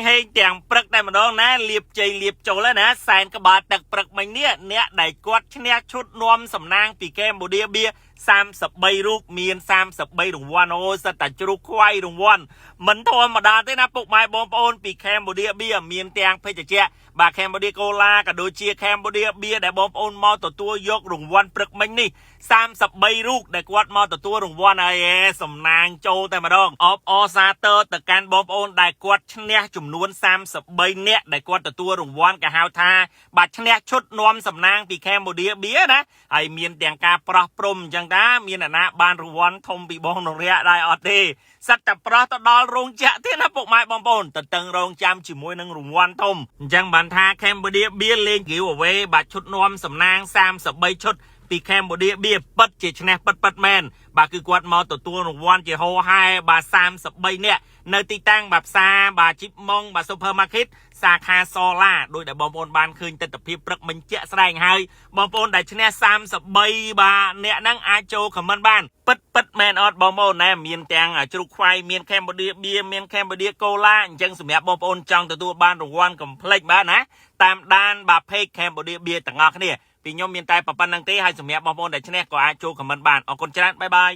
ហេងទាំងព្រឹកតែម្ដងណាលៀបជ័យលៀបចូលណាសែនក្បាលទឹកព្រឹកមិញនេះអ្នកដែលគាត់ឈ្នះឈុតនាំសំណាងពីកម្ពុជាបៀ33រូបមាន33រង្វាន់អូសិតតែជ្រូកខ្វៃរង្វាន់មិនធម្មតាទេណាពុកម៉ែបងប្អូនពីកម្ពុជាបៀមានទាំងភេទជ្ជៈបាទកម្ពុជាកូឡាក៏ដូចជាកម្ពុជាបៀដែលបងប្អូនមកទទួលយករង្វាន់ព្រឹកមិញនេះ33រូបដែលគាត់មកទទួលរង្វាន់ហើយសំណាងចូលតែម្ដងអបអសាទរទៅកាន់បងប្អូនដែលគាត់ឈ្នះចំនួន33នាក់ដែលគាត់ទទួលរង្វាន់គេហៅថាបាទឈ្នះឈុតនាំសំណាងពីកម្ពុជាបៀណាហើយមានទាំងការប្រោះព្រំអញ្ចឹងតាមានអ្នកណាបានរង្វាន់ធំពីបងនរៈដែរអត់ទេសត្វតែប្រោះទៅដល់រោងចក្រទៀតណាពុកម៉ែបងប្អូនទៅតឹងរងចាំជាមួយនឹងរង្វាន់ធំអញ្ចឹងបានថាកម្ពុជាបៀលេង giveaway បាទឈុតនាំសំណាង33ឈុតពីកម្ពុជាបៀពិតជាឈ្នះពិតមែនបាទគឺគាត់មកទទួលរង្វាន់ជាហោហែបាទ33នាក់នៅទីតាំងបាទផ្សារបាទជីបម៉ុងបាទ supermarket សាខាសឡាដោយដែលបងប្អូនបានឃើញទិដ្ឋភាពព្រឹកមិញជាក់ស្ដែងហើយបងប្អូនដែលឈ្នះ33បាទអ្នកហ្នឹងអាចចូល comment បានពិតមែនអត់បងប្អូនណែមានទាំងជ្រូកខ្វៃមានកម្ពុជាបៀមានកម្ពុជាកូឡាអញ្ចឹងសម្រាប់បងប្អូនចង់ទទួលបានរង្វាន់កុំភ្លេចបាទណាតាមដានបាទ page កម្ពុជាបៀទាំងអស់គ្នាពីខ្ញុំមានតែប៉ុណ្្នឹងទេហើយសម្រាប់បងប្អូនដែលឈ្នះក៏អាចចូល comment បានអរគុណច្រើនបាយបាយ